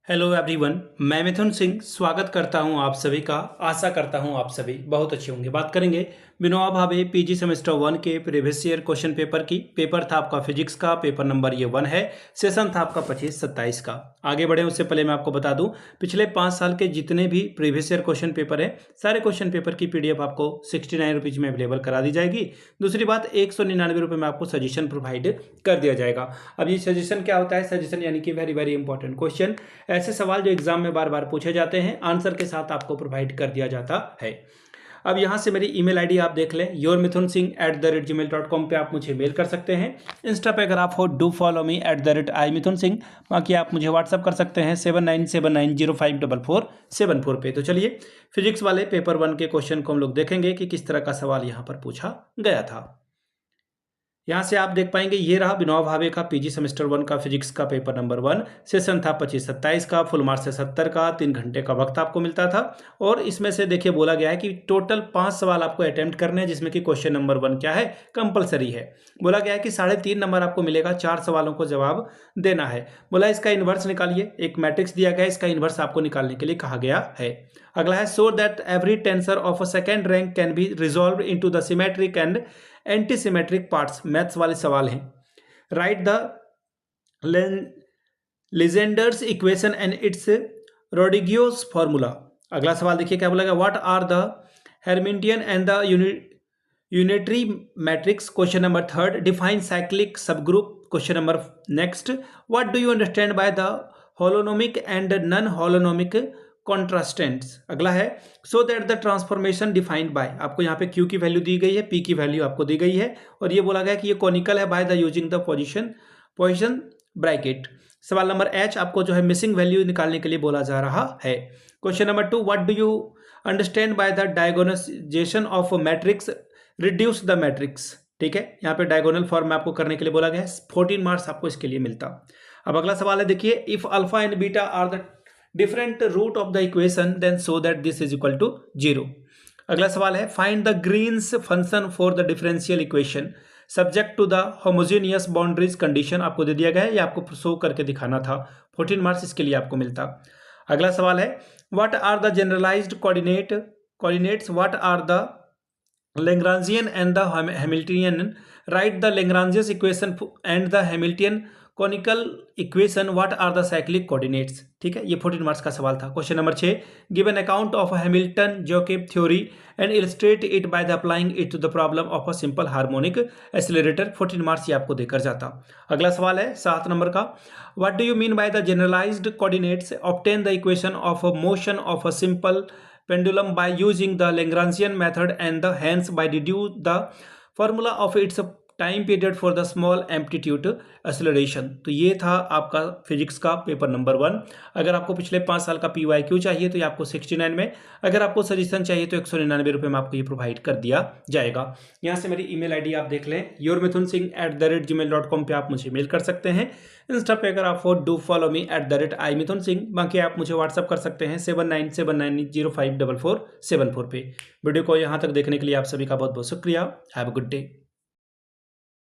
Hello everyone, मैं मिथुन सिंह स्वागत करता हूं आप सभी का। आशा करता हूं आप सभी बहुत अच्छे होंगे। बात करेंगे विनोबा भावे पीजी सेमेस्टर 1 के प्रीवियस ईयर क्वेश्चन पेपर की। पेपर था आपका फिजिक्स का, पेपर नंबर ये 1 है। सेशन था आपका 25-27 का। आगे बढ़े उससे पहले मैं आपको बता दूं, पिछले 5 साल के जितने भी प्रीवियस ईयर क्वेश्चन पेपर है, सारे क्वेश्चन पेपर की पीडीएफ आपको 69 रुपीज़ में अवेलेबल करा दी जाएगी। दूसरी बात, 199 रुपये में आपको सजेशन प्रोवाइड कर दिया जाएगा। अब ये सजेशन क्या होता है? सजेशन यानी कि वेरी वेरी इंपॉर्टेंट क्वेश्चन, ऐसे सवाल जो एग्जाम में बार बार पूछे जाते हैं, आंसर के साथ आपको प्रोवाइड कर दिया जाता है। अब यहाँ से मेरी ईमेल आईडी आप देख लें, yourmithunsingh@gmail.com पे आप मुझे मेल कर सकते हैं। इंस्टा पे अगर आप हो, डू फॉलो मी @imithunsingh। बाकी आप मुझे व्हाट्सअप कर सकते हैं 7979054474 पे। तो चलिए फिजिक्स वाले पेपर 1 के क्वेश्चन को हम लोग देखेंगे कि किस तरह का सवाल यहाँ पर पूछा गया था। यहाँ से आप देख पाएंगे, ये रहा विनोबा भावे का पीजी सेमेस्टर 1 का फिजिक्स का पेपर नंबर 1। सेशन था 25-27 का, फुल मार्क्स है 70 का, 3 घंटे का वक्त आपको मिलता था। और इसमें से देखिए बोला गया है कि टोटल 5 सवाल आपको अटेम्प्ट करने हैं, जिसमें कि क्वेश्चन नंबर 1 क्या है? कंपलसरी है। बोला गया है कि 3.5 नंबर आपको मिलेगा, 4 सवालों को जवाब देना है। बोला इसका इन्वर्स निकालिए। एक मैट्रिक्स दिया गया है, इसका इन्वर्स आपको निकालने के लिए कहा गया है। अगला है, so that every tensor of a second rank can be resolve into the symmetric and anti symmetric parts. Maths वाले सवाल हैं। Write the Legendre's equation and its Rodrigues formula. अगला सवाल देखिए क्या बोला गया, what are the Hermitian and the unitary matrix. Question number 3, define cyclic subgroup. Question number next, what do you understand by the holonomic and non holonomic constraints. अगला है, so that the transformation defined by. आपको यहाँ पे Q की value दी गई है, P की value आपको दी गई है, और ये बोला गया कि ये कॉनिकल है by the using the position bracket. सवाल नंबर एच, आपको जो है मिसिंग वैल्यू निकालने के लिए बोला जा रहा है। Question number 2, what do you understand by the diagonalization of matrix reduce the matrix. ठीक है, यहाँ पे डायगोनल फॉर्म में आपको करने के लिए बोला गया है। 14 मार्क्स आपको इसके लिए मिलता। अब अगला सवाल है, देखिए, if alpha and beta are the different root of the equation then show that this is equal to 0। अगला सवाल है, find the Green's function for the differential equation subject to the homogeneous boundaries condition। आपको दे दिया गया है, ये आपको show करके दिखाना था। 14 मार्क्स इसके लिए आपको मिलता। अगला सवाल है, what are the generalized coordinates, what are the Lagrangian and the Hamiltonian। write the Lagrange's equation and the Hamiltonian canonical equation, what are the cyclic coordinates. ठीक है, ये 14 मार्क्स का सवाल था। Question number 6, give an account of Hamilton Jacobi theory and illustrate it by the applying it to the problem of a simple harmonic accelerator. 14 marks ये आपको देकर जाता। अगला सवाल है 7 नंबर का, what do you mean by the generalised coordinates, obtain the equation of a motion of a simple pendulum by using the Lagrangian method and the hence by deduce the formula of its time period for the small amplitude acceleration. तो ये था आपका physics का paper number 1। अगर आपको पिछले 5 साल का PYQ चाहिए तो ये आपको 69 में, अगर आपको सजेशन चाहिए तो 199 रुपये में आपको ये प्रोवाइड कर दिया जाएगा। यहाँ से मेरी ईमेल आईडी आप देख लें, yourmithunsingh@gmail.com पे आप मुझे मेल कर सकते हैं। इंस्टा पे अगर आप हो, डू फॉलो मी @imithunsingh। बाकी आप मुझे व्हाट्सअप कर सकते हैं 7979054474 पे। वीडियो को यहाँ तक देखने के लिए आप सभी का बहुत बहुत शुक्रिया। Have a good day.